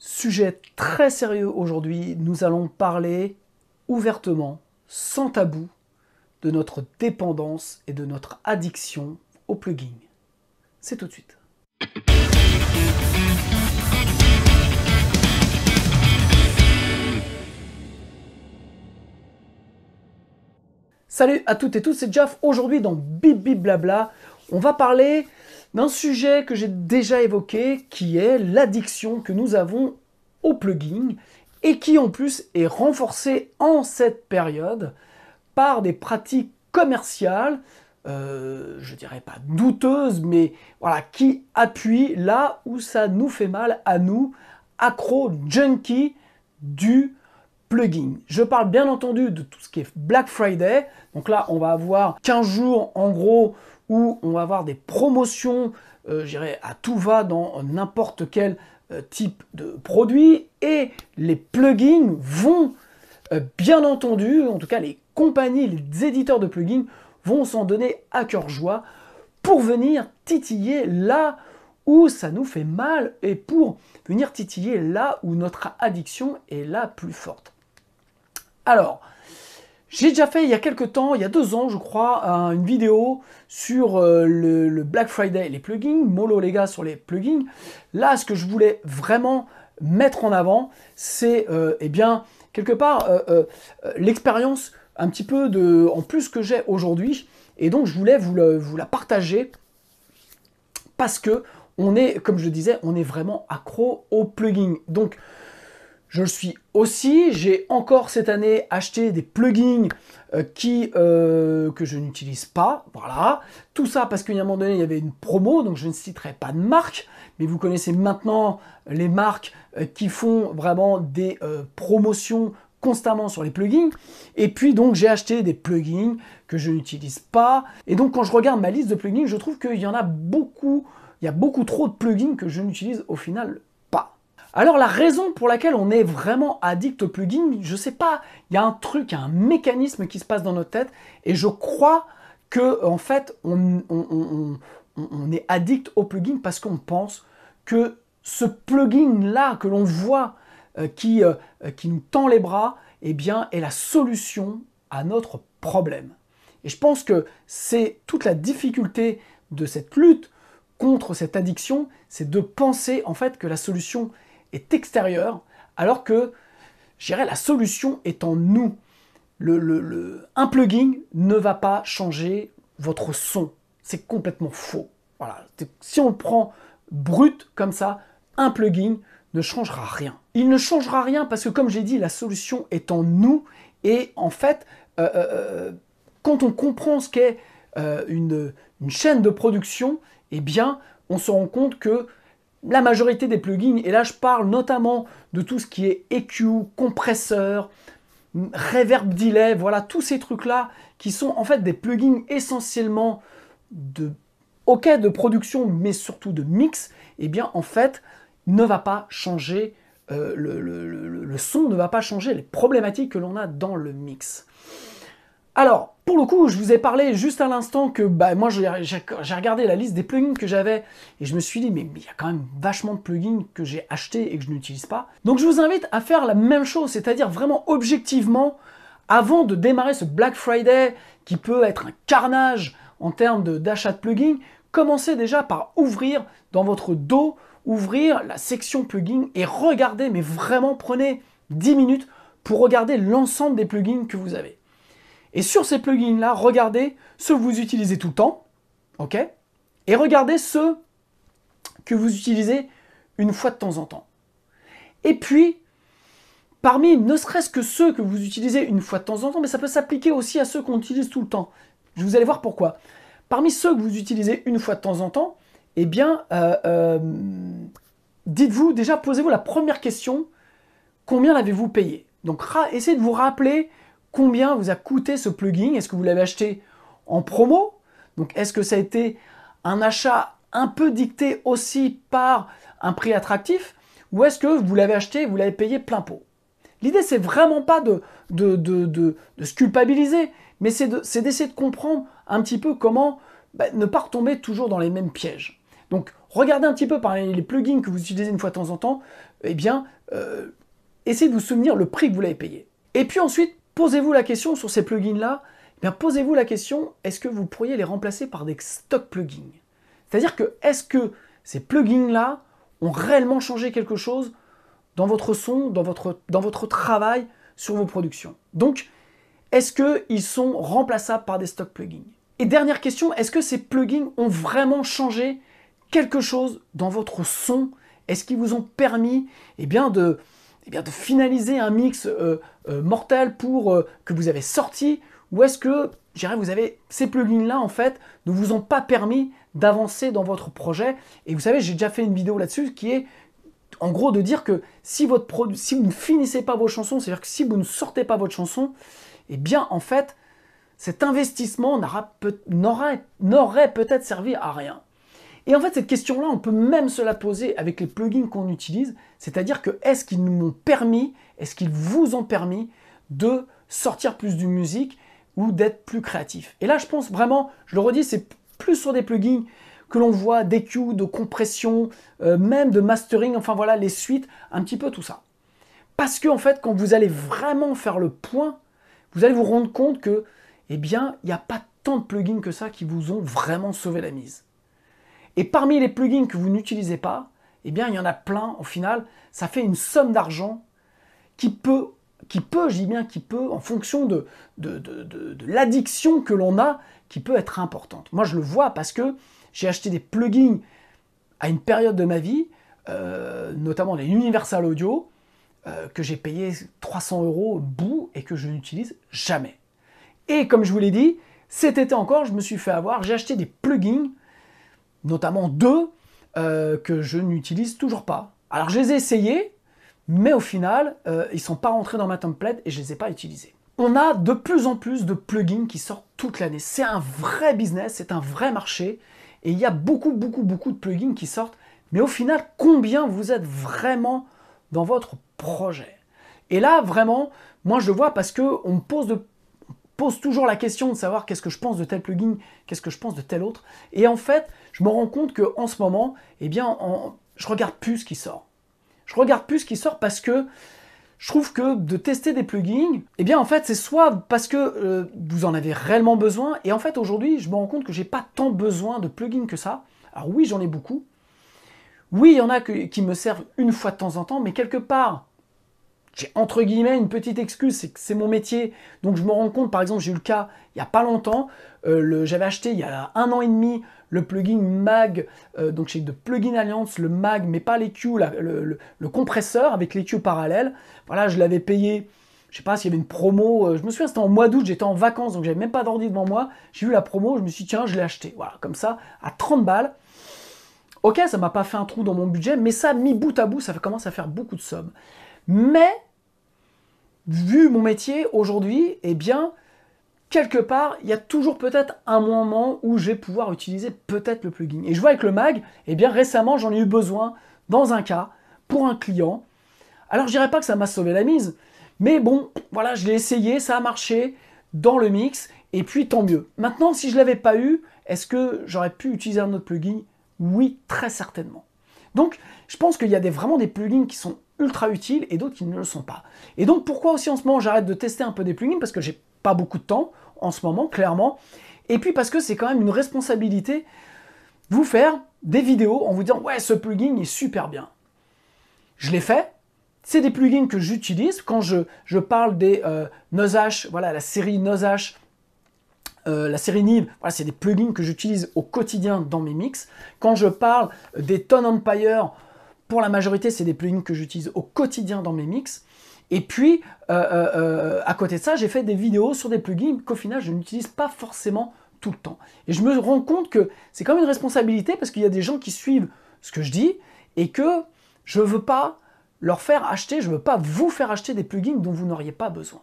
Sujet très sérieux aujourd'hui, nous allons parler ouvertement, sans tabou, de notre dépendance et de notre addiction aux plugins. C'est tout de suite. Salut à toutes et tous, c'est Jaf. Aujourd'hui dans Bip Bip Blabla, on va parler d'un sujet que j'ai déjà évoqué, qui est l'addiction que nous avons aux plugins et qui en plus est renforcée en cette période par des pratiques commerciales, je dirais pas douteuses, mais voilà, qui appuient là où ça nous fait mal à nous, accro junkies du plugin. Je parle bien entendu de tout ce qui est Black Friday. Donc là, on va avoir 15 jours en gros où on va avoir des promotions, je dirais à tout va dans n'importe quel type de produit. Et les plugins vont, bien entendu, en tout cas les compagnies, les éditeurs de plugins vont s'en donner à cœur joie pour venir titiller là où ça nous fait mal et pour venir titiller là où notre addiction est la plus forte. Alors, j'ai déjà fait il y a quelques temps, il y a 2 ans je crois, une vidéo sur le Black Friday et les plugins, mollo les gars sur les plugins. Là, ce que je voulais vraiment mettre en avant, c'est eh bien, quelque part, l'expérience un petit peu en plus que j'ai aujourd'hui. Et donc, je voulais vous la partager parce que on est, comme je le disais, on est vraiment accro aux plugins. Donc, je le suis aussi, j'ai encore cette année acheté des plugins que je n'utilise pas, voilà. Tout ça parce qu'à un moment donné, il y avait une promo, donc je ne citerai pas de marque, mais vous connaissez maintenant les marques qui font vraiment des promotions constamment sur les plugins. Et puis donc j'ai acheté des plugins que je n'utilise pas. Et donc quand je regarde ma liste de plugins, je trouve qu'il y en a beaucoup, il y a beaucoup trop de plugins que je n'utilise au final pas. Alors la raison pour laquelle on est vraiment addict aux plugins, je sais pas, il y a un truc, il y a un mécanisme qui se passe dans notre tête et je crois que en fait on est addict aux plugins parce qu'on pense que ce plugin là que l'on voit qui nous tend les bras, eh bien, est la solution à notre problème. Et je pense que c'est toute la difficulté de cette lutte contre cette addiction, c'est de penser en fait que la solution est extérieure, alors que, je dirais, la solution est en nous. Un plugin ne va pas changer votre son. C'est complètement faux. Voilà. Si on le prend brut comme ça, un plugin ne changera rien. Il ne changera rien parce que, comme j'ai dit, la solution est en nous. Et en fait, quand on comprend ce qu'est une chaîne de production, eh bien, on se rend compte que la majorité des plugins, et là je parle notamment de tout ce qui est EQ, compresseur, reverb delay, voilà, tous ces trucs-là qui sont en fait des plugins essentiellement de production, mais surtout de mix, eh bien en fait, ne va pas changer, le son ne va pas changer les problématiques que l'on a dans le mix. Alors, pour le coup, je vous ai parlé juste à l'instant que moi j'ai regardé la liste des plugins que j'avais et je me suis dit, mais il y a quand même vachement de plugins que j'ai achetés et que je n'utilise pas. Donc je vous invite à faire la même chose, c'est-à-dire vraiment objectivement, avant de démarrer ce Black Friday qui peut être un carnage en termes d'achat de plugins, commencez déjà par ouvrir dans votre dos, ouvrir la section plugins et regardez, mais vraiment prenez 10 minutes pour regarder l'ensemble des plugins que vous avez. Et sur ces plugins-là, regardez ceux que vous utilisez tout le temps, ok? Et regardez ceux que vous utilisez une fois de temps en temps. Et puis, parmi ne serait-ce que ceux que vous utilisez une fois de temps en temps, mais ça peut s'appliquer aussi à ceux qu'on utilise tout le temps. Vous allez voir pourquoi. Parmi ceux que vous utilisez une fois de temps en temps, eh bien, dites-vous, déjà, posez-vous la première question, combien l'avez-vous payé? Donc, essayez de vous rappeler combien vous a coûté ce plugin. Est-ce que vous l'avez acheté en promo? Donc, est-ce que ça a été un achat un peu dicté aussi par un prix attractif? Ou est-ce que vous l'avez acheté et vous l'avez payé plein pot? L'idée, c'est vraiment pas de se culpabiliser, mais c'est d'essayer de comprendre un petit peu comment ne pas retomber toujours dans les mêmes pièges. Donc, regardez un petit peu par les plugins que vous utilisez une fois de temps en temps, eh bien, essayez de vous souvenir le prix que vous l'avez payé. Et puis ensuite, posez-vous la question sur ces plugins-là, eh bien, posez-vous la question, est-ce que vous pourriez les remplacer par des stock plugins? C'est-à-dire que, est-ce que ces plugins-là ont réellement changé quelque chose dans votre son, dans votre travail, sur vos productions? Donc, est-ce qu'ils sont remplaçables par des stock plugins? Et dernière question, est-ce que ces plugins ont vraiment changé quelque chose dans votre son? Est-ce qu'ils vous ont permis de finaliser un mix mortel que vous avez sorti? Ou est-ce que ces plugins-là, en fait, ne vous ont pas permis d'avancer dans votre projet? Et vous savez, j'ai déjà fait une vidéo là-dessus qui est, en gros, de dire que si vous ne finissez pas vos chansons, c'est-à-dire que si vous ne sortez pas votre chanson, eh bien, en fait, cet investissement n'aurait peut-être servi à rien. Et en fait, cette question-là, on peut même se la poser avec les plugins qu'on utilise, c'est-à-dire que est-ce qu'ils vous ont permis de sortir plus de musique ou d'être plus créatif? Et là, je pense vraiment, je le redis, c'est plus sur des plugins que l'on voit, d'EQ, de compression, même de mastering, enfin voilà, les suites, un petit peu tout ça. Parce que en fait, quand vous allez vraiment faire le point, vous allez vous rendre compte que, eh bien, il n'y a pas tant de plugins que ça qui vous ont vraiment sauvé la mise. Et parmi les plugins que vous n'utilisez pas, eh bien, il y en a plein, au final, ça fait une somme d'argent qui peut, en fonction de l'addiction que l'on a, qui peut être importante. Moi, je le vois parce que j'ai acheté des plugins à une période de ma vie, notamment les Universal Audio, que j'ai payé 300 € au bout et que je n'utilise jamais. Et comme je vous l'ai dit, cet été encore, je me suis fait avoir, j'ai acheté des plugins, notamment 2, que je n'utilise toujours pas. Alors je les ai essayés, mais au final, ils ne sont pas rentrés dans ma template et je ne les ai pas utilisés. On a de plus en plus de plugins qui sortent toute l'année. C'est un vrai business, c'est un vrai marché, et il y a beaucoup de plugins qui sortent, mais au final, combien vous êtes vraiment dans votre projet? Et là, vraiment, moi je le vois parce qu'on me pose toujours la question de savoir qu'est-ce que je pense de tel plugin, qu'est-ce que je pense de tel autre. Et en fait, je me rends compte qu'en ce moment, eh bien, je regarde plus ce qui sort. Je regarde plus ce qui sort parce que je trouve que de tester des plugins, eh bien en fait, c'est soit parce que vous en avez réellement besoin, et en fait aujourd'hui, je me rends compte que j'ai pas tant besoin de plugins que ça. Alors oui, j'en ai beaucoup. Oui, il y en a qui me servent une fois de temps en temps, mais quelque part, j'ai entre guillemets une petite excuse, c'est que c'est mon métier. Donc je me rends compte, par exemple, j'ai eu le cas il n'y a pas longtemps, j'avais acheté il y a 1 an et demi le plugin Mag, donc chez de Plugin Alliance, le Mag, mais pas l'EQ, le compresseur avec l'EQ parallèle. Voilà, je l'avais payé, je sais pas s'il y avait une promo, je me souviens, c'était en mois d'août, j'étais en vacances, donc j'avais même pas d'ordi devant moi. J'ai vu la promo, je me suis dit, tiens, je l'ai acheté. Voilà, comme ça, à 30 balles. Ok, ça m'a pas fait un trou dans mon budget, mais ça, mis bout à bout, ça commence à faire beaucoup de sommes. Mais, vu mon métier aujourd'hui, eh bien, quelque part, il y a toujours peut-être un moment où je vais pouvoir utiliser peut-être le plugin. Et je vois avec le Mag, eh bien, récemment, j'en ai eu besoin dans un cas, pour un client. Alors, je dirais pas que ça m'a sauvé la mise, mais bon, voilà, je l'ai essayé, ça a marché dans le mix, et puis tant mieux. Maintenant, si je l'avais pas eu, est-ce que j'aurais pu utiliser un autre plugin? Oui, très certainement. Donc, je pense qu'il y a vraiment des plugins qui sont ultra utiles et d'autres qui ne le sont pas. Et donc, pourquoi aussi en ce moment j'arrête de tester un peu des plugins? Parce que j'ai pas beaucoup de temps en ce moment, clairement. Et puis parce que c'est quand même une responsabilité vous faire des vidéos en vous disant « Ouais, ce plugin est super bien ». Je l'ai fait. C'est des plugins que j'utilise quand je parle des Noise, voilà, la série Noise, la série Nive, voilà, c'est des plugins que j'utilise au quotidien dans mes mix. Quand je parle des Tone Empire, pour la majorité, c'est des plugins que j'utilise au quotidien dans mes mix. Et puis, à côté de ça, j'ai fait des vidéos sur des plugins qu'au final, je n'utilise pas forcément tout le temps. Et je me rends compte que c'est quand même une responsabilité parce qu'il y a des gens qui suivent ce que je dis et que je ne veux pas leur faire acheter, je ne veux pas vous faire acheter des plugins dont vous n'auriez pas besoin.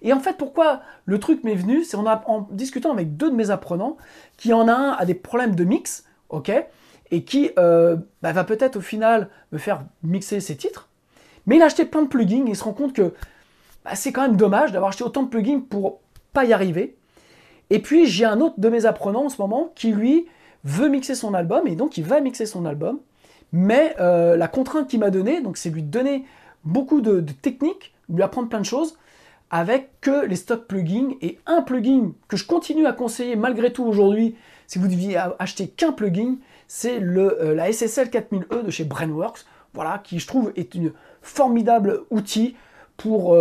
Et en fait, pourquoi le truc m'est venu, c'est en discutant avec 2 de mes apprenants, qui en a un a des problèmes de mix, ok, et qui va peut-être au final me faire mixer ses titres, mais il a acheté plein de plugins et il se rend compte que c'est quand même dommage d'avoir acheté autant de plugins pour pas y arriver. Et puis j'ai un autre de mes apprenants en ce moment qui lui veut mixer son album, et donc il va mixer son album. Mais la contrainte qu'il m'a donnée, donc c'est lui donner beaucoup de techniques, lui apprendre plein de choses, avec que les stock plugins, et un plugin que je continue à conseiller malgré tout aujourd'hui, si vous deviez acheter qu'un plugin, c'est la SSL 4000E de chez Brainworks, voilà, qui je trouve est une formidable outil pour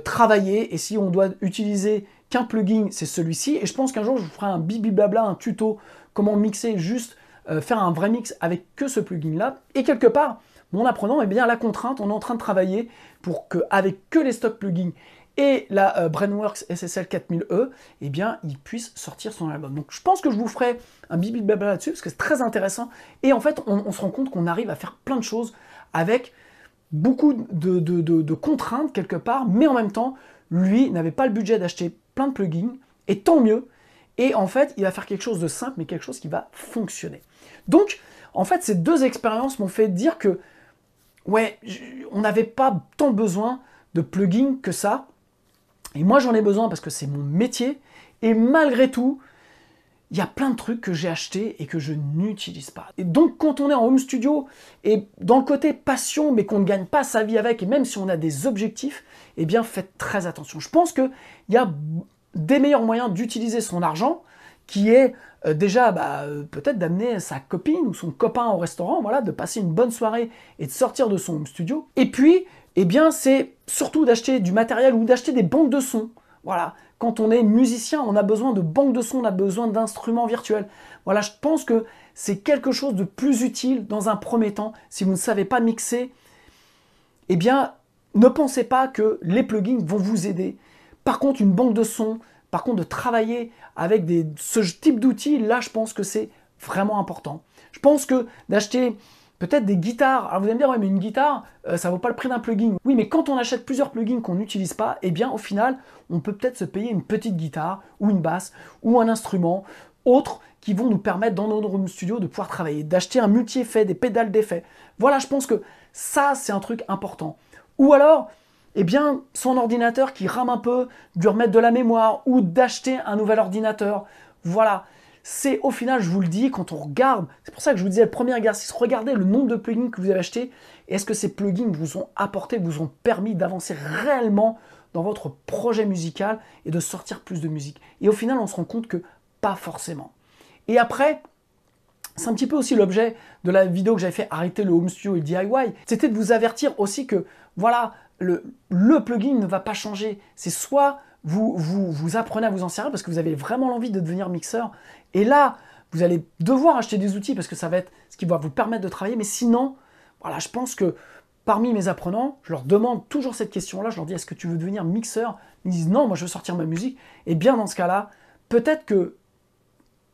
travailler, et si on doit utiliser qu'un plugin, c'est celui-ci, et je pense qu'un jour je vous ferai un bibi-blabla, un tuto, comment mixer, juste faire un vrai mix avec que ce plugin-là, et quelque part, mon apprenant, eh bien la contrainte, on est en train de travailler pour qu'avec que les stock plugins et la Brainworks SSL 4000E, eh bien, il puisse sortir son album. Donc je pense que je vous ferai un bibi-blabla là-dessus, parce que c'est très intéressant, et en fait, on se rend compte qu'on arrive à faire plein de choses avec beaucoup de contraintes quelque part, mais en même temps, lui n'avait pas le budget d'acheter plein de plugins, et tant mieux, et en fait, il va faire quelque chose de simple, mais quelque chose qui va fonctionner. Donc, en fait, ces deux expériences m'ont fait dire que, ouais, on n'avait pas tant besoin de plugins que ça, et moi j'en ai besoin parce que c'est mon métier, et malgré tout, il y a plein de trucs que j'ai achetés et que je n'utilise pas. Et donc quand on est en home studio, et dans le côté passion, mais qu'on ne gagne pas sa vie avec, et même si on a des objectifs, eh bien faites très attention. Je pense qu'il y a des meilleurs moyens d'utiliser son argent, qui est déjà peut-être d'amener sa copine ou son copain au restaurant, voilà, de passer une bonne soirée et de sortir de son home studio. Et puis, eh bien, c'est surtout d'acheter du matériel ou d'acheter des banques de sons. Voilà, quand on est musicien, on a besoin de banques de sons, on a besoin d'instruments virtuels. Voilà, je pense que c'est quelque chose de plus utile dans un premier temps. Si vous ne savez pas mixer, eh bien, ne pensez pas que les plugins vont vous aider. Par contre, une banque de sons, par contre, de travailler avec ce type d'outils, là, je pense que c'est vraiment important. Je pense que d'acheter peut-être des guitares. Alors vous allez me dire, ouais, mais une guitare, ça vaut pas le prix d'un plugin. Oui, mais quand on achète plusieurs plugins qu'on n'utilise pas, eh bien, au final, on peut peut-être se payer une petite guitare, ou une basse, ou un instrument autre qui vont nous permettre, dans notre home studio, de pouvoir travailler, d'acheter un multi-effet, des pédales d'effet. Voilà, je pense que ça, c'est un truc important. Ou alors, eh bien, son ordinateur qui rame un peu, de lui remettre de la mémoire, ou d'acheter un nouvel ordinateur. Voilà. C'est au final, je vous le dis, quand on regarde, c'est pour ça que je vous disais le premier exercice, regardez le nombre de plugins que vous avez achetés, et est-ce que ces plugins vous ont apporté, vous ont permis d'avancer réellement dans votre projet musical et de sortir plus de musique. Et au final, on se rend compte que pas forcément. Et après, c'est un petit peu aussi l'objet de la vidéo que j'avais fait arrêter le home studio et le DIY, c'était de vous avertir aussi que, voilà, le plugin ne va pas changer. C'est soit vous apprenez à vous en servir parce que vous avez vraiment l'envie de devenir mixeur. Et là, vous allez devoir acheter des outils parce que ça va être ce qui va vous permettre de travailler. Mais sinon, voilà, je pense que parmi mes apprenants, je leur demande toujours cette question-là. Je leur dis, est-ce que tu veux devenir mixeur? Ils disent, non, moi je veux sortir ma musique. Et bien dans ce cas-là, peut-être que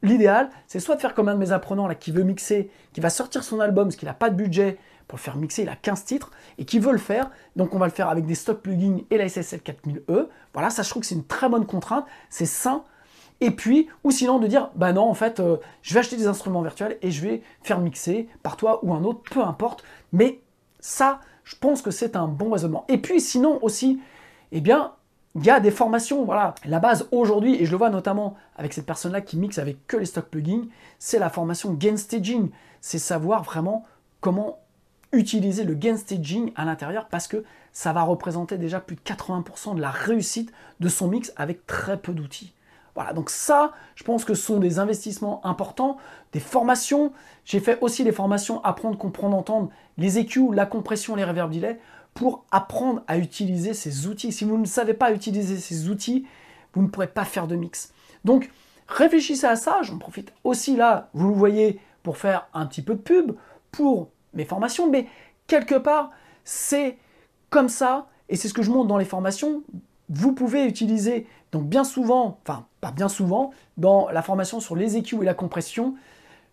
l'idéal, c'est soit de faire comme un de mes apprenants là, qui veut mixer, qui va sortir son album parce qu'il n'a pas de budget pour le faire mixer, il a 15 titres, et qui veut le faire, donc on va le faire avec des stock plugins et la SSL 4000E, voilà, ça je trouve que c'est une très bonne contrainte, c'est sain, et puis, ou sinon de dire, bah non, en fait, je vais acheter des instruments virtuels et je vais faire mixer par toi ou un autre, peu importe, mais ça, je pense que c'est un bon raisonnement. Et puis sinon aussi, eh bien, il y a des formations, voilà, la base aujourd'hui, et je le vois notamment avec cette personne-là qui mixe avec que les stock plugins, c'est la formation gain staging, c'est savoir vraiment comment utiliser le gain staging à l'intérieur parce que ça va représenter déjà plus de 80% de la réussite de son mix avec très peu d'outils. Voilà, donc ça, je pense que ce sont des investissements importants, des formations. J'ai fait aussi des formations apprendre, comprendre, entendre, les EQ, la compression, les reverb delay, pour apprendre à utiliser ces outils. Si vous ne savez pas utiliser ces outils, vous ne pourrez pas faire de mix. Donc, réfléchissez à ça. J'en profite aussi là, vous le voyez, pour faire un petit peu de pub, pour mes formations, mais quelque part, c'est comme ça, et c'est ce que je montre dans les formations, vous pouvez utiliser, donc bien souvent, enfin pas bien souvent, dans la formation sur les EQ et la compression,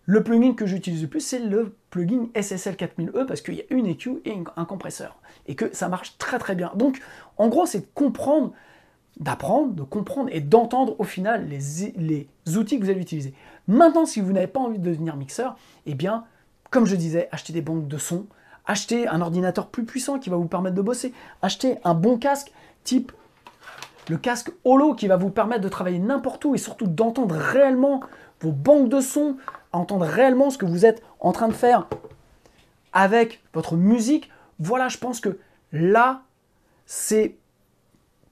le plugin que j'utilise le plus, c'est le plugin SSL 4000E, parce qu'il y a une EQ et un compresseur, et que ça marche très très bien. Donc, en gros, c'est de comprendre, d'apprendre, de comprendre et d'entendre au final les outils que vous allez utiliser. Maintenant, si vous n'avez pas envie de devenir mixeur, eh bien, comme je disais, achetez des banques de sons, achetez un ordinateur plus puissant qui va vous permettre de bosser, achetez un bon casque, type le casque Holo qui va vous permettre de travailler n'importe où et surtout d'entendre réellement vos banques de sons à entendre réellement ce que vous êtes en train de faire avec votre musique, voilà, je pense que là, c'est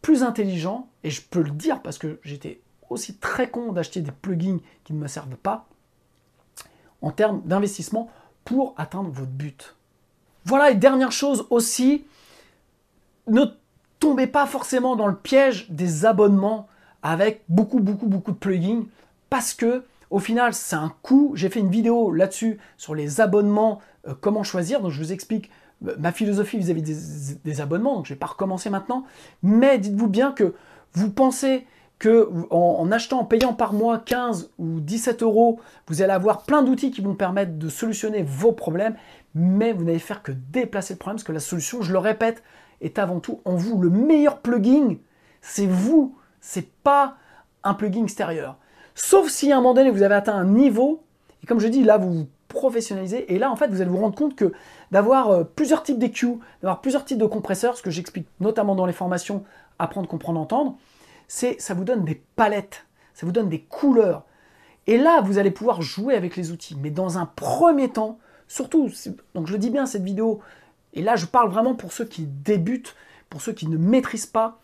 plus intelligent, et je peux le dire parce que j'étais aussi très con d'acheter des plugins qui ne me servent pas, en termes d'investissement pour atteindre votre but. Voilà, et dernière chose aussi, ne tombez pas forcément dans le piège des abonnements avec beaucoup de plugins, parce que au final, c'est un coût. J'ai fait une vidéo là-dessus sur les abonnements, comment choisir, donc je vous explique ma philosophie vis-à-vis des abonnements, donc je ne vais pas recommencer maintenant, mais dites-vous bien que vous pensez que en achetant, en payant par mois 15 ou 17 euros, vous allez avoir plein d'outils qui vont permettre de solutionner vos problèmes, mais vous n'allez faire que déplacer le problème, parce que la solution, je le répète, est avant tout en vous. Le meilleur plugin, c'est vous, c'est pas un plugin extérieur. Sauf si à un moment donné, vous avez atteint un niveau, et comme je dis, là, vous vous professionnalisez, et là, en fait, vous allez vous rendre compte que d'avoir plusieurs types d'EQ, d'avoir plusieurs types de compresseurs, ce que j'explique notamment dans les formations Apprendre, Comprendre, Entendre, ça vous donne des palettes, ça vous donne des couleurs. Et là, vous allez pouvoir jouer avec les outils. Mais dans un premier temps, surtout, donc je le dis bien, cette vidéo, et là, je parle vraiment pour ceux qui débutent, pour ceux qui ne maîtrisent pas,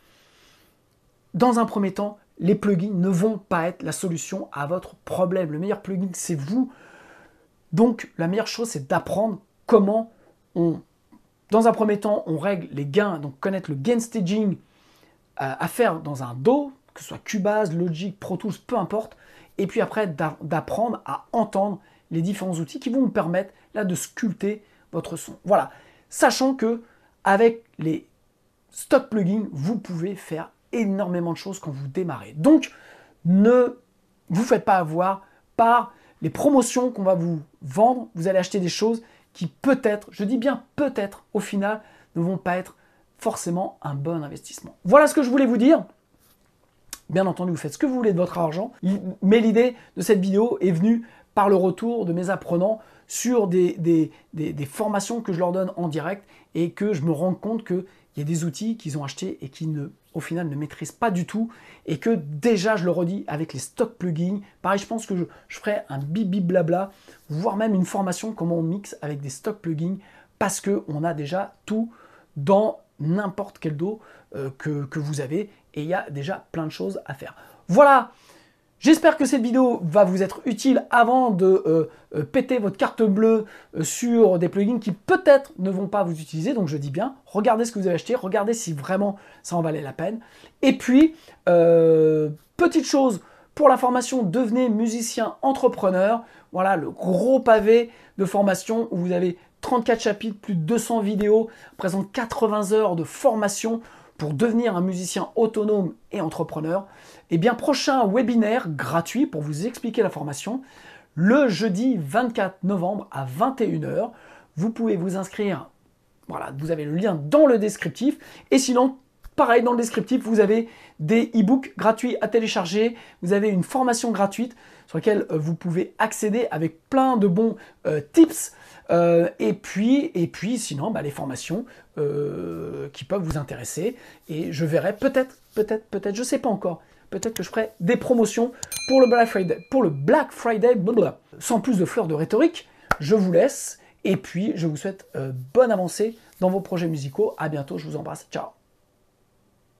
dans un premier temps, les plugins ne vont pas être la solution à votre problème. Le meilleur plugin, c'est vous. Donc, la meilleure chose, c'est d'apprendre comment dans un premier temps, on règle les gains, donc connaître le gain staging à faire dans un DAW, que ce soit Cubase, Logic, Pro Tools, peu importe, et puis après d'apprendre à entendre les différents outils qui vont vous permettre là de sculpter votre son. Voilà, sachant que avec les stock plugins, vous pouvez faire énormément de choses quand vous démarrez. Donc, ne vous faites pas avoir par les promotions qu'on va vous vendre. Vous allez acheter des choses qui peut-être, je dis bien peut-être, au final, ne vont pas être forcément un bon investissement. Voilà ce que je voulais vous dire. Bien entendu, vous faites ce que vous voulez de votre argent, mais l'idée de cette vidéo est venue par le retour de mes apprenants sur des formations que je leur donne en direct, et que je me rends compte qu'il y a des outils qu'ils ont achetés et qui au final ne maîtrisent pas du tout, et que déjà, je le redis, avec les stock plugins, pareil, je pense que je ferai un bibi blabla, voire même une formation comment on mixe avec des stock plugins, parce qu'on a déjà tout dans n'importe quel DAW que vous avez, et il y a déjà plein de choses à faire. Voilà, j'espère que cette vidéo va vous être utile avant de péter votre carte bleue sur des plugins qui peut-être ne vont pas vous utiliser. Donc je dis bien, regardez ce que vous avez acheté, regardez si vraiment ça en valait la peine. Et puis, petite chose pour la formation, devenez musicien entrepreneur. Voilà le gros pavé de formation où vous avez 34 chapitres, plus de 200 vidéos, présente 80 heures de formation pour devenir un musicien autonome et entrepreneur. Et bien, prochain webinaire gratuit pour vous expliquer la formation, le jeudi 24 novembre à 21 h. Vous pouvez vous inscrire, voilà, vous avez le lien dans le descriptif. Et sinon, pareil, dans le descriptif, vous avez des e-books gratuits à télécharger, vous avez une formation gratuite sur laquelle vous pouvez accéder avec plein de bons tips. Et puis sinon, les formations qui peuvent vous intéresser. Et je verrai peut-être, je ne sais pas encore, peut-être que je ferai des promotions pour le Black Friday, blablabla. Sans plus de fleurs de rhétorique, je vous laisse. Et puis, je vous souhaite bonne avancée dans vos projets musicaux. À bientôt, je vous embrasse. Ciao.